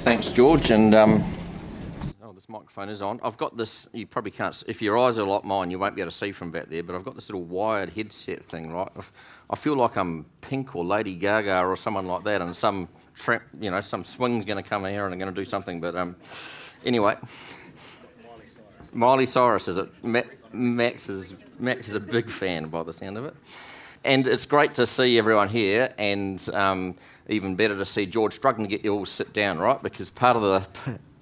Thanks, George. And this microphone is on. I've got this. You probably can't. If your eyes are like mine, you won't be able to see from back there. But I've got this little wired headset thing, right? I feel like I'm Pink or Lady Gaga or someone like that, and some swing's going to come here and I'm going to do something. But anyway, Miley Cyrus is it? Max is a big fan by the sound of it. And it's great to see everyone here, and even better to see George struggling to get you all sit down, right? Because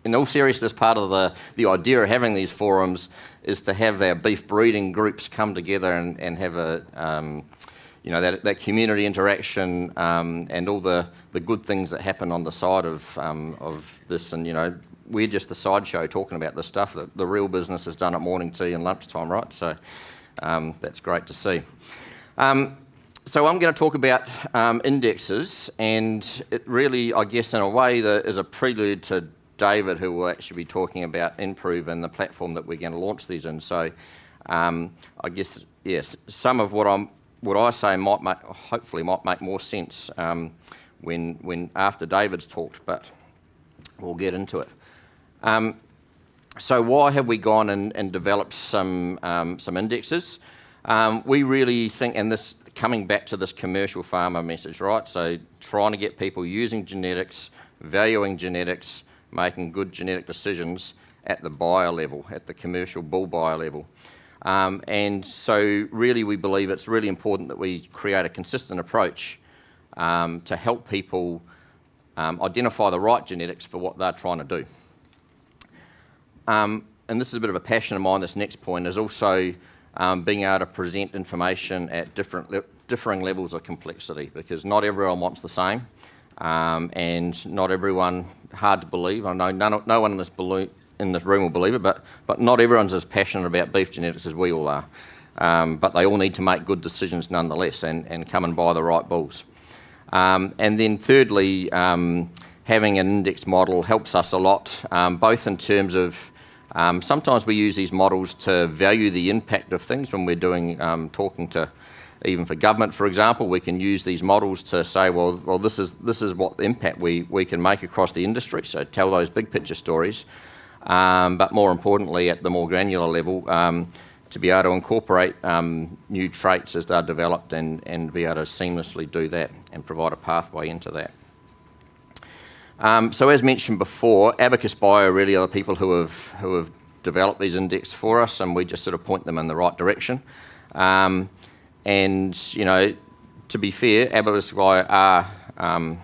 in all seriousness, part of the idea of having these forums is to have our beef breeding groups come together and have that community interaction and all the good things that happen on the side of this. And we're just the sideshow talking about this stuff. The real business is done at morning tea and lunchtime, right? So that's great to see. So I'm going to talk about indexes, and it really, I guess, in a way, is a prelude to David, who will actually be talking about Improve and the platform that we're going to launch these in. So I guess, yes, some of what I say hopefully might make more sense when after David's talked, but we'll get into it. So why have we gone and developed some indexes? We really think, and this coming back to this commercial farmer message, right? So trying to get people using genetics, valuing genetics, making good genetic decisions at the buyer level, at the commercial bull buyer level. And so really we believe it's really important that we create a consistent approach to help people identify the right genetics for what they're trying to do. And this is a bit of a passion of mine, this next point, is also being able to present information at differing levels of complexity, because not everyone wants the same, and not everyone, hard to believe, I know no one in this room will believe it, but not everyone's as passionate about beef genetics as we all are. But they all need to make good decisions nonetheless and come and buy the right bulls. And then thirdly, having an index model helps us a lot, both in terms of sometimes we use these models to value the impact of things when we're doing talking to, even for government, for example. We can use these models to say, well, this is what impact we can make across the industry. So tell those big picture stories, but more importantly, at the more granular level, to be able to incorporate new traits as they're developed and be able to seamlessly do that and provide a pathway into that. So as mentioned before, AbacusBio really are the people who have developed these indexes for us, and we just sort of point them in the right direction. And to be fair, AbacusBio are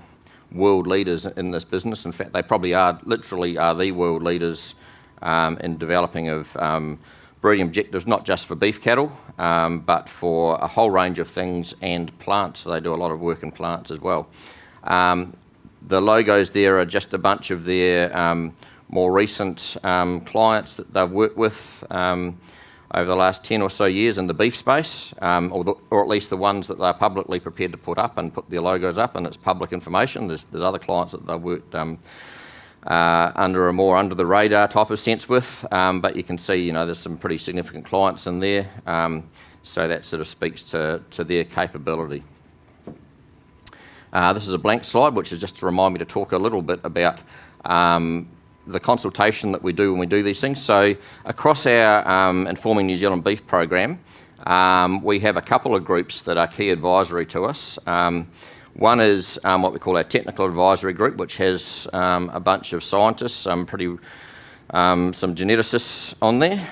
world leaders in this business. In fact, they probably literally are the world leaders in developing of breeding objectives, not just for beef cattle, but for a whole range of things and plants. So they do a lot of work in plants as well. The logos there are just a bunch of their more recent clients that they've worked with over the last 10 or so years in the beef space, or at least the ones that they're publicly prepared to put up and put their logos up, and it's public information. There's other clients that they've worked under a more under the radar type of sense with, but you can see there's some pretty significant clients in there, so that sort of speaks to their capability. This is a blank slide, which is just to remind me to talk a little bit about the consultation that we do when we do these things. So across our Informing New Zealand Beef program, we have a couple of groups that are key advisory to us. One is what we call our technical advisory group, which has a bunch of scientists, some geneticists on there,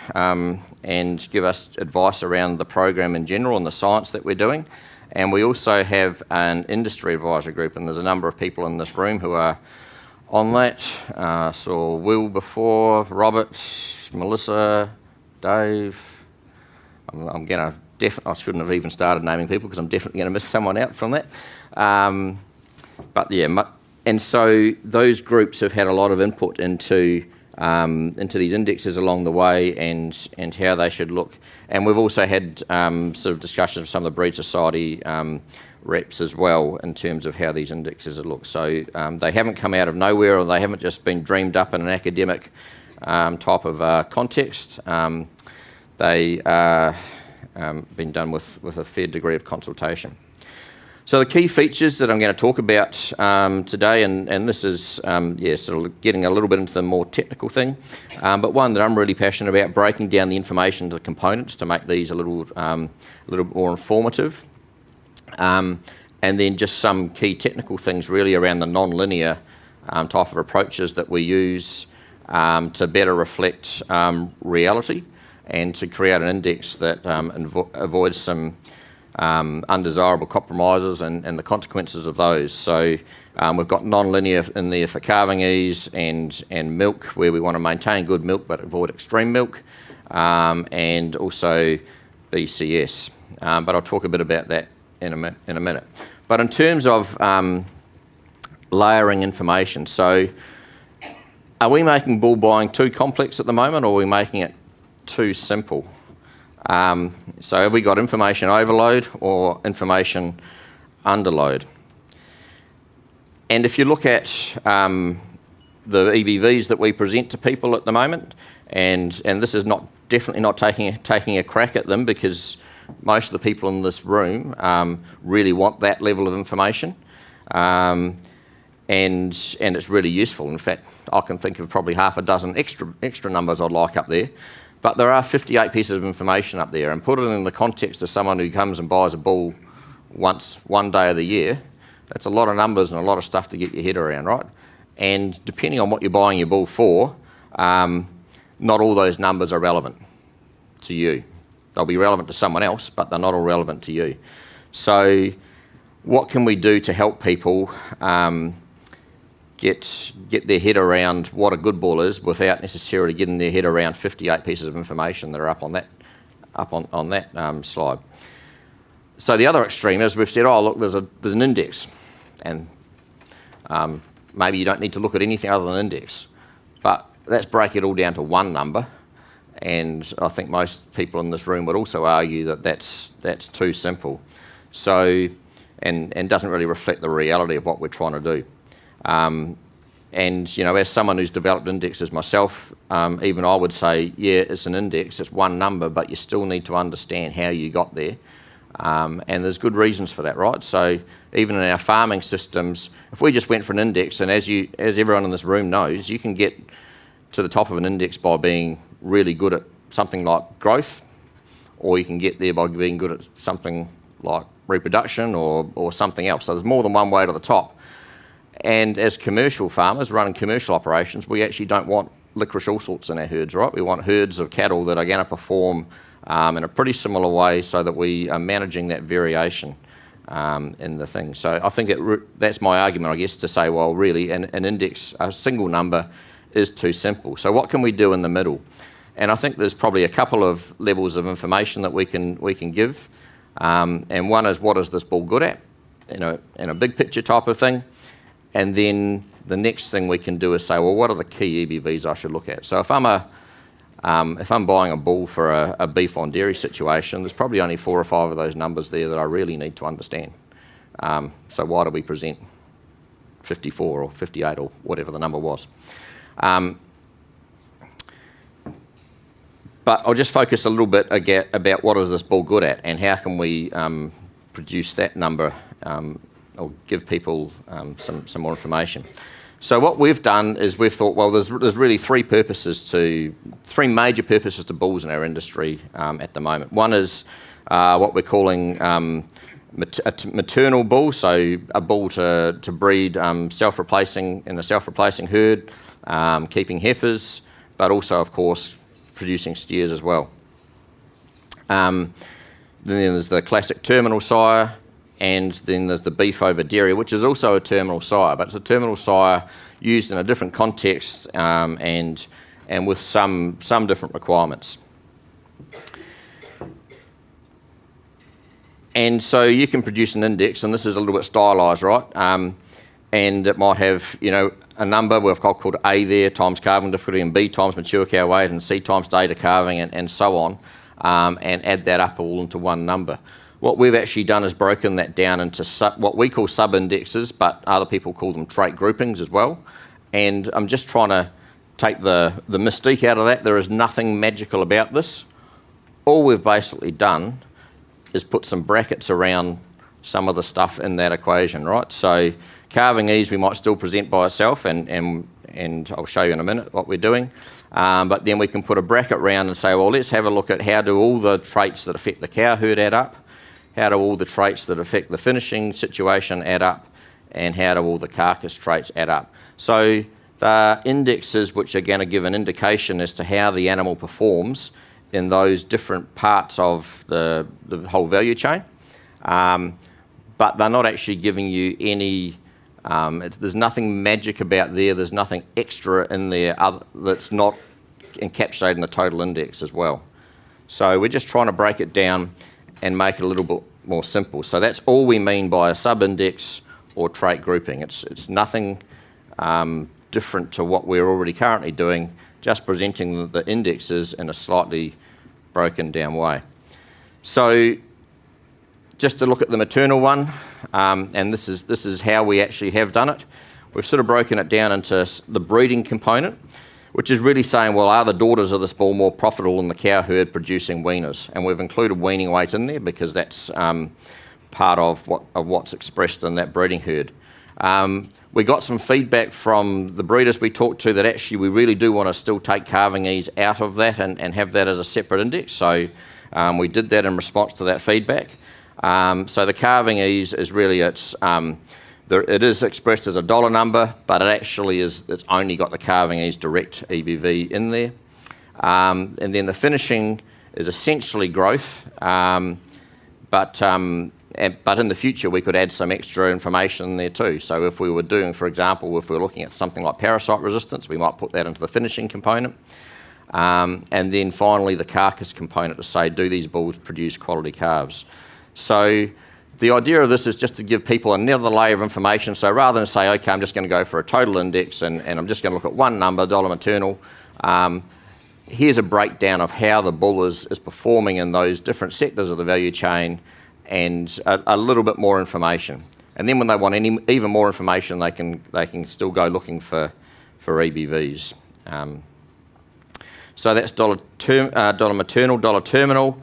and give us advice around the program in general and the science that we're doing. And we also have an industry advisory group, and there's a number of people in this room who are on that. Saw Will before, Robert, Melissa, Dave. I shouldn't have even started naming people because I'm definitely going to miss someone out from that. But yeah, and so those groups have had a lot of input into these indexes along the way and how they should look. And we've also had sort of discussions with some of the Breed Society reps as well in terms of how these indexes look. So they haven't come out of nowhere, or they haven't just been dreamed up in an academic type of context. They are been done with a fair degree of consultation. So the key features that I'm going to talk about today, and this is sort of getting a little bit into the more technical thing, but one that I'm really passionate about, breaking down the information to the components to make these a little more informative, and then just some key technical things really around the non-linear type of approaches that we use to better reflect reality and to create an index that avoids some undesirable compromises and the consequences of those. So we've got non-linear in there for carving ease and milk, where we want to maintain good milk but avoid extreme milk, and also BCS. But I'll talk a bit about that in a minute. But in terms of layering information, so are we making bull buying too complex at the moment, or are we making it too simple? So have we got information overload or information underload? And if you look at the EBVs that we present to people at the moment, and this is definitely not taking a crack at them, because most of the people in this room really want that level of information, and it's really useful. In fact, I can think of probably half a dozen extra numbers I'd like up there. But there are 58 pieces of information up there, and put it in the context of someone who comes and buys a bull one day of the year, that's a lot of numbers and a lot of stuff to get your head around, right? And depending on what you're buying your bull for, not all those numbers are relevant to you. They'll be relevant to someone else, but they're not all relevant to you. So what can we do to help people get their head around what a good bull is without necessarily getting their head around 58 pieces of information that are up on that slide? So the other extreme is we've said, oh look, there's an index, and maybe you don't need to look at anything other than index, but let's break it all down to one number. And I think most people in this room would also argue that that's too simple. So and doesn't really reflect the reality of what we're trying to do. And as someone who's developed indexes myself, even I would say, yeah, it's an index, it's one number, but you still need to understand how you got there. And there's good reasons for that, right? So even in our farming systems, if we just went for an index, and as everyone in this room knows, you can get to the top of an index by being really good at something like growth, or you can get there by being good at something like reproduction or something else. So there's more than one way to the top. And as commercial farmers running commercial operations, we actually don't want licorice all sorts in our herds, right? We want herds of cattle that are going to perform in a pretty similar way, so that we are managing that variation in the thing. So I think that's my argument, I guess, to say, well, really, an index, a single number, is too simple. So what can we do in the middle? And I think there's probably a couple of levels of information that we can give. And one is, what is this bull good at? In a big picture type of thing. And then the next thing we can do is say, well, what are the key EBVs I should look at? So if I'm buying a bull for a beef on dairy situation, there's probably only 4 or 5 of those numbers there that I really need to understand. So why do we present 54 or 58 or whatever the number was? But I'll just focus a little bit about what is this bull good at, and how can we produce that number, or give people some more information. So what we've done is we've thought, well, there's really three major purposes to bulls in our industry at the moment. One is what we're calling a maternal bull, so a bull to breed self-replacing in a self-replacing herd, keeping heifers, but also, of course, producing steers as well. Then there's the classic terminal sire, and then there's the beef over dairy, which is also a terminal sire, but it's a terminal sire used in a different context and with some different requirements. And so you can produce an index, and this is a little bit stylised, right? And it might have, a number we've called A there, times calving difficulty, and B times mature cow weight, and C times day to calving, and so on, and add that up all into one number. What we've actually done is broken that down into what we call sub-indexes, but other people call them trait groupings as well. And I'm just trying to take the mystique out of that. There is nothing magical about this. All we've basically done is put some brackets around some of the stuff in that equation, right? So calving ease we might still present by itself, and I'll show you in a minute what we're doing. But then we can put a bracket round and say, well, let's have a look at how do all the traits that affect the cow herd add up, how do all the traits that affect the finishing situation add up, and how do all the carcass traits add up. So the indexes which are going to give an indication as to how the animal performs in those different parts of the whole value chain. But they're not actually giving you any, there's nothing magic about there, there's nothing extra in there that's not encapsulated in the total index as well. So we're just trying to break it down and make it a little bit more simple. So that's all we mean by a sub-index or trait grouping. It's nothing different to what we're already currently doing, just presenting the indexes in a slightly broken down way. So just to look at the maternal one, and this is how we actually have done it. We've sort of broken it down into the breeding component, which is really saying, well, are the daughters of this bull more profitable than the cow herd producing weaners? And we've included weaning weight in there because that's part of what's expressed in that breeding herd. We got some feedback from the breeders we talked to that actually we really do want to still take calving ease out of that and have that as a separate index. So we did that in response to that feedback. So the calving ease is really, it is expressed as a dollar number, but it actually it's only got the calving ease direct EBV in there. And then the finishing is essentially growth, but in the future we could add some extra information in there too. So if we were doing, for example, if we were looking at something like parasite resistance, we might put that into the finishing component. And then finally the carcass component to say, do these bulls produce quality calves? So the idea of this is just to give people another layer of information. So rather than say, okay, I'm just going to go for a total index and I'm just going to look at one number, dollar maternal, here's a breakdown of how the bull is performing in those different sectors of the value chain, and a little bit more information. And then when they want even more information, they can still go looking for EBVs. So that's dollar maternal, dollar terminal.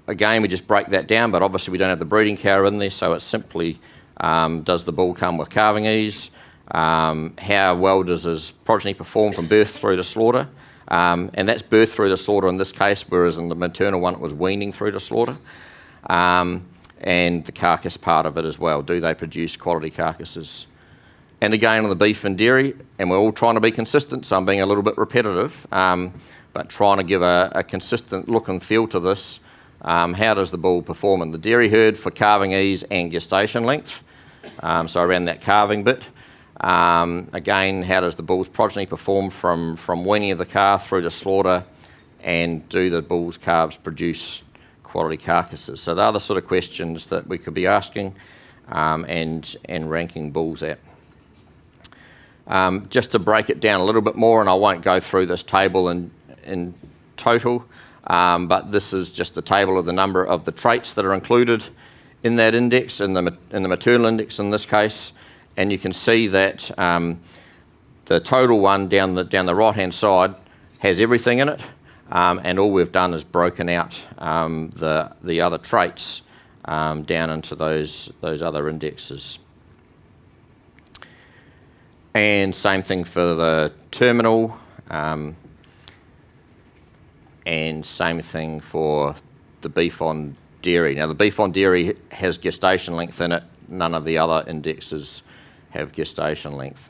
Again, we just break that down, but obviously we don't have the breeding cow in there, so it's simply does the bull come with calving ease? How well does his progeny perform from birth through to slaughter? And that's birth through to slaughter in this case, whereas in the maternal one it was weaning through to slaughter. And the carcass part of it as well. Do they produce quality carcasses? And again on the beef and dairy, and we're all trying to be consistent, so I'm being a little bit repetitive, but trying to give a consistent look and feel to this. How does the bull perform in the dairy herd for calving ease and gestation length? So around that calving bit. Again, how does the bull's progeny perform from weaning of the calf through to slaughter, and do the bull's calves produce quality carcasses? So they're the sort of questions that we could be asking and ranking bulls at. Just to break it down a little bit more, and I won't go through this table in total, but this is just a table of the number of the traits that are included in that index, in the maternal index in this case, and you can see that the total one down the right-hand side has everything in it, and all we've done is broken out the other traits down into those other indexes. And same thing for the terminal, and same thing for the beef on dairy. Now the beef on dairy has gestation length in it, none of the other indexes have gestation length.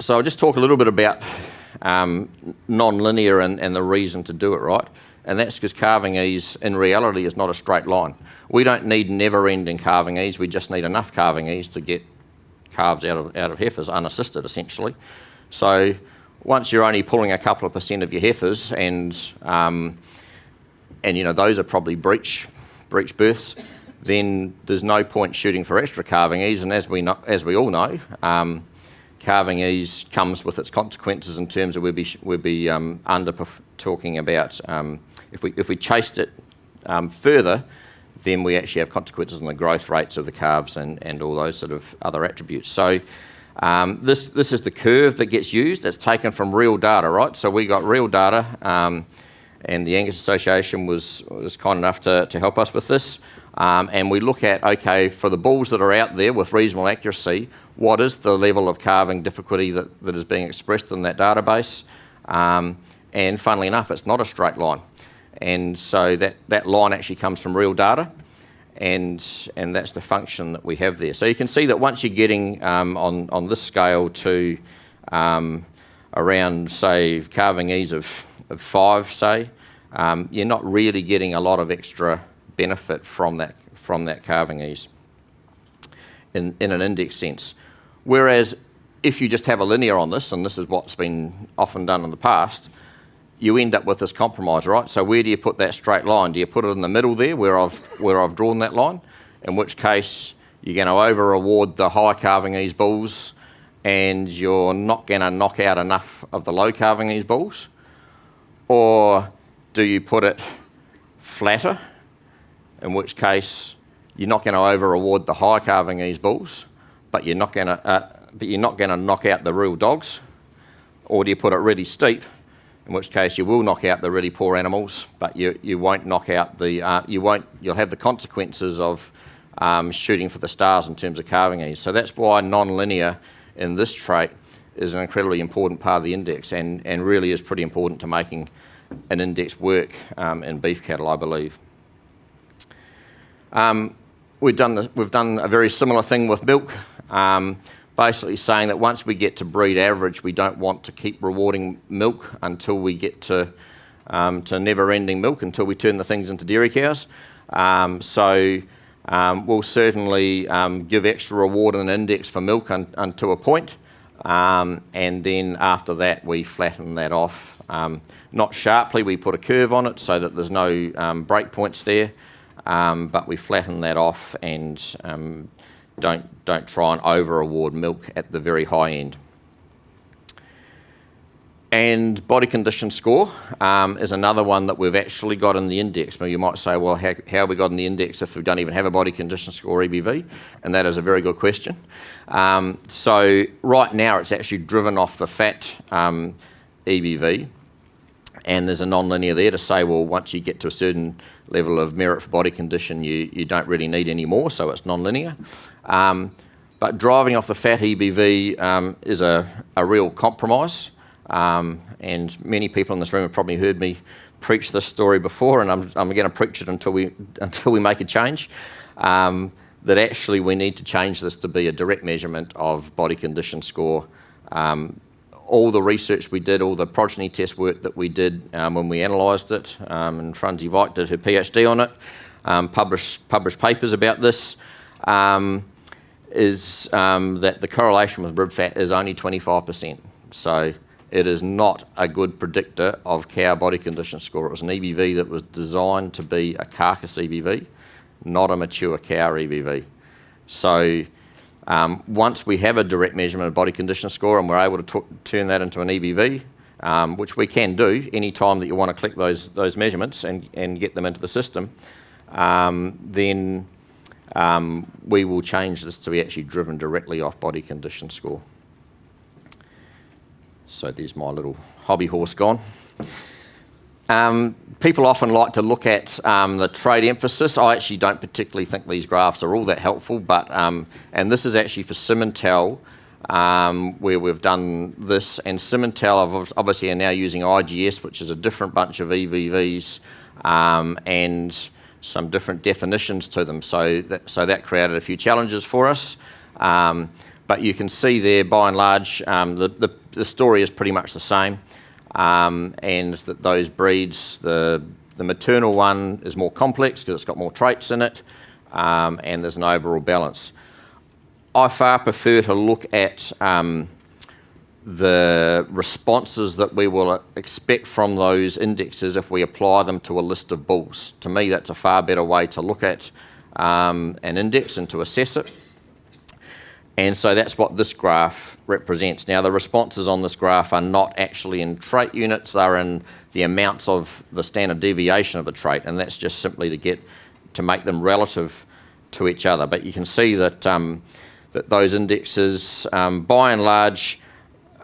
So I'll just talk a little bit about non-linear and the reason to do it, right? And that's because calving ease in reality is not a straight line. We don't need never-ending calving ease, we just need enough calving ease to get calves out of heifers unassisted essentially. So once you're only pulling a couple of % of your heifers and you know those are probably breech births, then there's no point shooting for extra calving ease, and as we all know, calving ease comes with its consequences in terms of we'd be talking about if we chased it further, then we actually have consequences on the growth rates of the calves and all those sort of other attributes. So this is the curve that gets used. It's taken from real data, right? So we got real data, and the Angus Association was kind enough to help us with this. And we look at, okay, for the bulls that are out there with reasonable accuracy, what is the level of calving difficulty that is being expressed in that database? And funnily enough, it's not a straight line. And so that line actually comes from real data, and that's the function that we have there. So you can see that once you're getting on this scale to around, say, calving ease of 5, say, you're not really getting a lot of extra benefit from that calving ease in an index sense. Whereas if you just have a linear on this, and this is what's been often done in the past, you end up with this compromise, right? So where do you put that straight line? Do you put it in the middle there where I've drawn that line? In which case you're going to over-reward the high calving ease bulls, and you're not going to knock out enough of the low calving ease bulls? Or do you put it flatter, in which case you're not going to over-reward the high calving ease bulls, but you're not going to knock out the real dogs? Or do you put it really steep, in which case you will knock out the really poor animals, but you won't knock out the you'll have the consequences of shooting for the stars in terms of calving ease. So that's why non-linear in this trait is an incredibly important part of the index, and really is pretty important to making an index work in beef cattle, I believe. We've done a very similar thing with milk, basically saying that once we get to breed average, we don't want to keep rewarding milk until we get to never-ending milk, until we turn the things into dairy cows. So we'll certainly give extra reward in an index for milk unto a point, and then after that we flatten that off. Not sharply, we put a curve on it so that there's no break points there, but we flatten that off and don't try and over-reward milk at the very high end. And body condition score is another one that we've actually got in the index. Now you might say, well, how have we got in the index if we don't even have a body condition score EBV? And that is a very good question. So right now it's actually driven off the fat EBV, and there's a non-linear there to say, well, once you get to a certain level of merit for body condition, you don't really need any more, so it's non-linear. But driving off the fat EBV is a real compromise. And many people in this room have probably heard me preach this story before, and I'm going to preach it until we make a change. That actually we need to change this to be a direct measurement of body condition score. All the research we did, all the progeny test work that we did when we analysed it, and Franzi Veit did her PhD on it, published papers about this, is that the correlation with rib fat is only 25%. So it is not a good predictor of cow body condition score. It was an EBV that was designed to be a carcass EBV, not a mature cow EBV. So once we have a direct measurement of body condition score and we're able to turn that into an EBV, which we can do any time that you want to click those measurements and get them into the system, then we will change this to be actually driven directly off body condition score. So there's my little hobby horse gone. People often like to look at the trait emphasis. I actually don't particularly think these graphs are all that helpful, but and this is actually for Simmental, where we've done this. And Simmental obviously are now using IGS, which is a different bunch of EBVs and some different definitions to them. So that created a few challenges for us. But you can see there, by and large, the story is pretty much the same. And that those breeds, the maternal one is more complex because it's got more traits in it, and there's an overall balance. I far prefer to look at the responses that we will expect from those indexes if we apply them to a list of bulls. To me, that's a far better way to look at an index and to assess it. And so that's what this graph represents. Now, the responses on this graph are not actually in trait units, they're in the amounts of the standard deviation of the trait, and that's just simply to make them relative to each other. But you can see that that those indexes, by and large,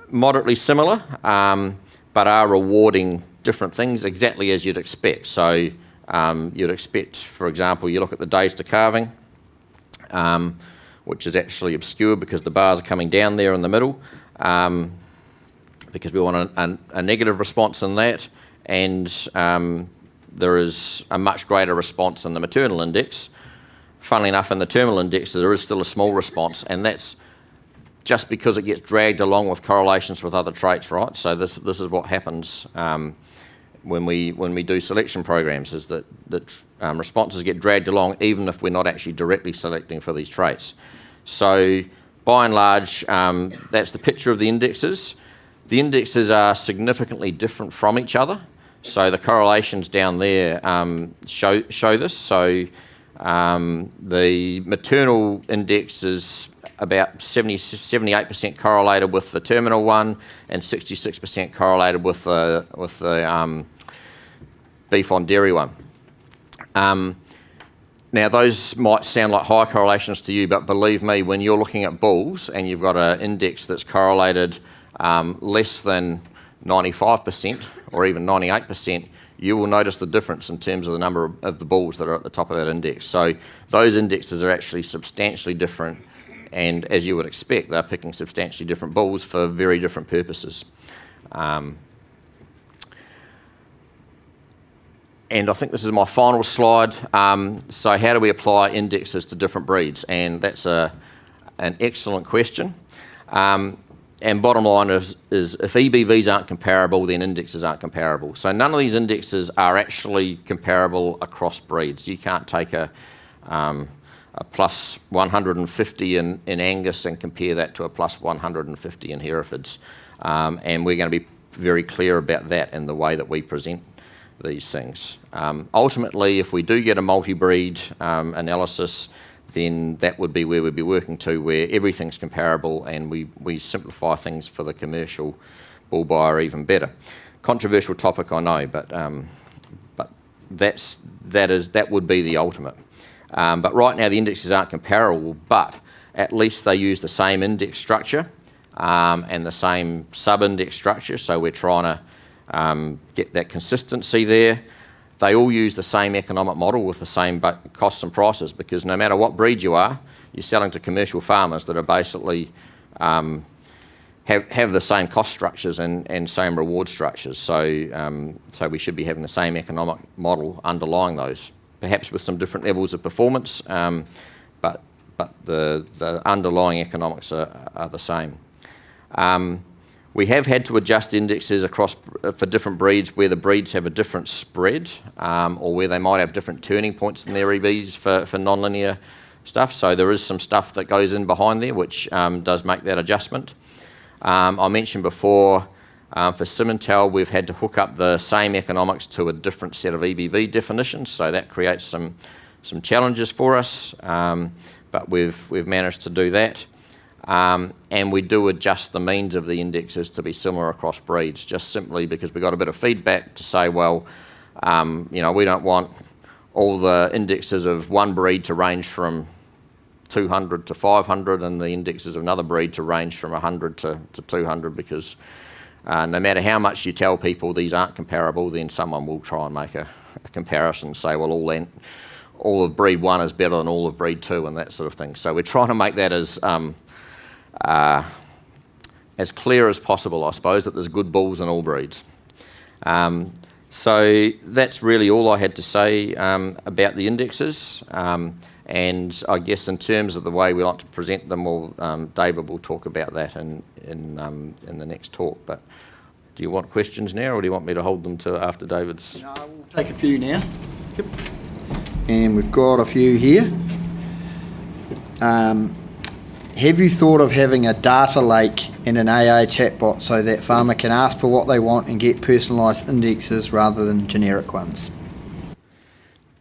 moderately similar, but are rewarding different things exactly as you'd expect. So you'd expect, for example, you look at the days to calving, which is actually obscure because the bars are coming down there in the middle, because we want a negative response in that, and there is a much greater response in the maternal index. Funnily enough, in the terminal index, there is still a small response, and that's just because it gets dragged along with correlations with other traits, right? So this is what happens when we do selection programs, is that responses get dragged along even if we're not actually directly selecting for these traits. So by and large, that's the picture of the indexes. The indexes are significantly different from each other. So the correlations down there show this. So the maternal index is about 78% correlated with the terminal one, and 66% correlated with the beef on dairy one. Now those might sound like high correlations to you, but believe me, when you're looking at bulls and you've got an index that's correlated less than 95% or even 98%, you will notice the difference in terms of the number of the bulls that are at the top of that index. So those indexes are actually substantially different, and as you would expect, they're picking substantially different bulls for very different purposes. And I think this is my final slide. So how do we apply indexes to different breeds? And that's an excellent question. And bottom line is if EBVs aren't comparable, then indexes aren't comparable. So none of these indexes are actually comparable across breeds. You can't take a plus 150 in Angus and compare that to a plus 150 in Herefords. And we're going to be very clear about that in the way that we present these things. Ultimately, if we do get a multi-breed analysis, then that would be where we'd be working to, where everything's comparable and we simplify things for the commercial bull buyer even better. Controversial topic, I know, but that would be the ultimate. But right now the indexes aren't comparable, but at least they use the same index structure and the same sub-index structure, so we're trying to get that consistency there. They all use the same economic model with the same costs and prices, because no matter what breed you are, you're selling to commercial farmers that are basically have the same cost structures and same reward structures. So we should be having the same economic model underlying those, perhaps with some different levels of performance, but the underlying economics are the same. We have had to adjust indexes across for different breeds where the breeds have a different spread, or where they might have different turning points in their EBs for non-linear stuff. So there is some stuff that goes in behind there which does make that adjustment. I mentioned before, for Simmental, we've had to hook up the same economics to a different set of EBV definitions, so that creates some challenges for us, but we've managed to do that. And we do adjust the means of the indexes to be similar across breeds, just simply because we got a bit of feedback to say, well, we don't want all the indexes of one breed to range from 200 to 500 and the indexes of another breed to range from 100 to 200, because no matter how much you tell people these aren't comparable, then someone will try and make a comparison and say, well, all of breed 1 is better than all of breed 2 and that sort of thing. So we're trying to make that as clear as possible, I suppose, that there's good bulls in all breeds. So that's really all I had to say about the indexes. And I guess in terms of the way we like to present them, David will talk about that in the next talk. But do you want questions now, or do you want me to hold them to after David's? No, we'll take a few now. Yep. And we've got a few here. Have you thought of having a data lake and an AA chatbot so that farmer can ask for what they want and get personalised indexes rather than generic ones?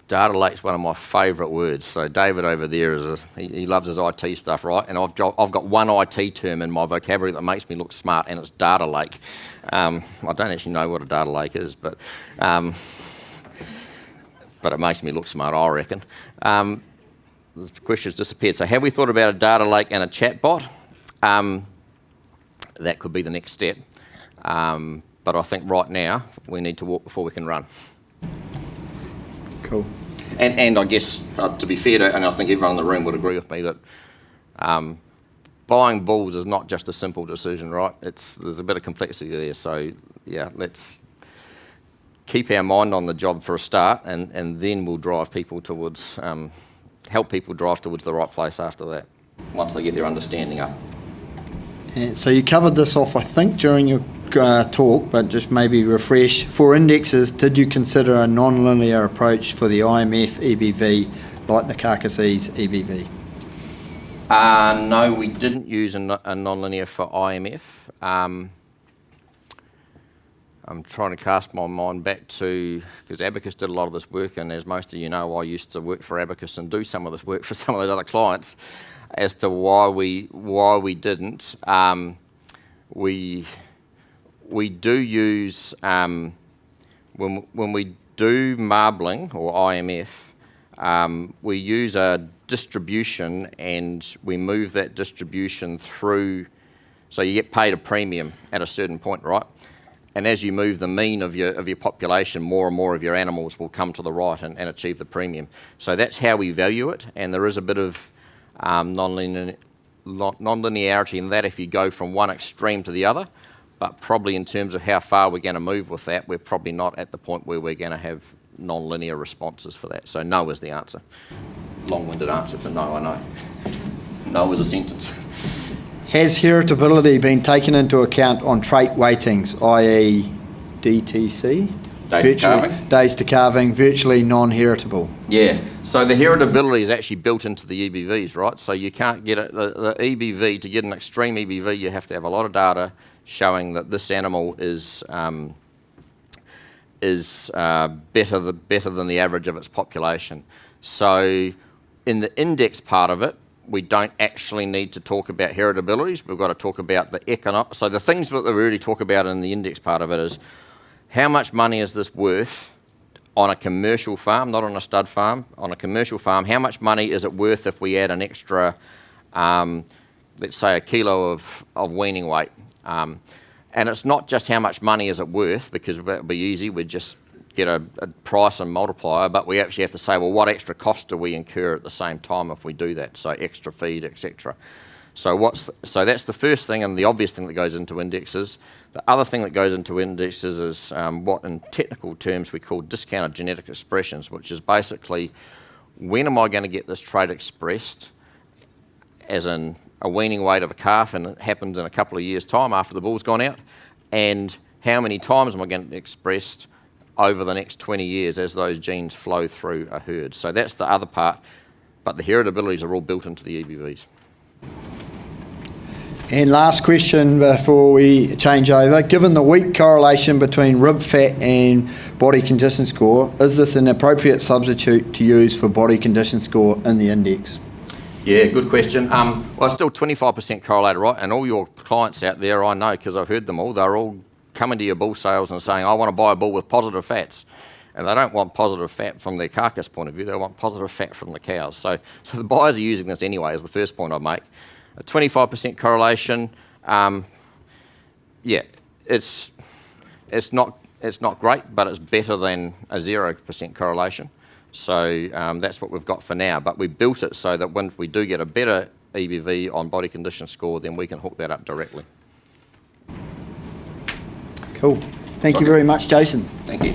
Data lake's one of my favourite words. So David over there he loves his IT stuff, right? And I've got one IT term in my vocabulary that makes me look smart, and it's data lake. I don't actually know what a data lake is, but it makes me look smart, I reckon. The question's disappeared. So have we thought about a data lake and a chatbot? That could be the next step. But I think right now we need to walk before we can run. Cool. And I guess, to be fair to, and I think everyone in the room would agree with me, that buying bulls is not just a simple decision, right? There's a bit of complexity there. So, yeah, let's keep our mind on the job for a start, and then we'll drive people towards, help people drive towards the right place after that, once they get their understanding up. And so you covered this off, I think, during your talk, but just maybe refresh. For indexes, did you consider a non-linear approach for the IMF EBV, like the carcass-ease EBV? No, we didn't use a non-linear for IMF. I'm trying to cast my mind back to, because Abacus did a lot of this work, and as most of you know, I used to work for Abacus and do some of this work for some of those other clients, as to why we didn't. We do use, when we do marbling or IMF, we use a distribution, and we move that distribution through, so you get paid a premium at a certain point, right? And as you move the mean of your population, more and more of your animals will come to the right and achieve the premium. So that's how we value it, and there is a bit of non-linearity in that if you go from one extreme to the other, but probably in terms of how far we're going to move with that, we're probably not at the point where we're going to have non-linear responses for that. So no is the answer. Long-winded answer for no, I know. No is a sentence. Has heritability been taken into account on trait weightings, i.e. DTC? Days to calving, virtually non-heritable. Yeah, so the heritability is actually built into the EBVs, right? So you can't get it, the EBV, to get an extreme EBV, you have to have a lot of data showing that this animal is better than the average of its population. So in the index part of it, we don't actually need to talk about heritabilities. We've got to talk about the economic. So the things that we really talk about in the index part of it is how much money is this worth on a commercial farm, not on a stud farm, on a commercial farm. How much money is it worth if we add an extra, let's say, a kilo of weaning weight? And it's not just how much money is it worth, because it would be easy. We'd just get a price and multiplier, but we actually have to say, well, what extra cost do we incur at the same time if we do that? So extra feed, etc. So that's the first thing and the obvious thing that goes into indexes. The other thing that goes into indexes is what in technical terms we call discounted genetic expressions, which is basically when am I going to get this trait expressed, as in a weaning weight of a calf, and it happens in a couple of years' time after the bull's gone out, and how many times am I going to get expressed over the next 20 years as those genes flow through a herd. So that's the other part, but the heritabilities are all built into the EBVs. And last question before we change over. Given the weak correlation between rib fat and body condition score, is this an appropriate substitute to use for body condition score in the index? Yeah, good question. Well, it's still 25% correlated, right? And all your clients out there, I know because I've heard them all, they're all coming to your bull sales and saying, I want to buy a bull with positive fats. And they don't want positive fat from their carcass point of view, they want positive fat from the cows. So the buyers are using this anyway, is the first point I'd make. A 25% correlation, yeah, it's not great, but it's better than a 0% correlation. So that's what we've got for now. But we built it so that when we do get a better EBV on body condition score, then we can hook that up directly. Cool. Thank you very much, Jason. Thank you.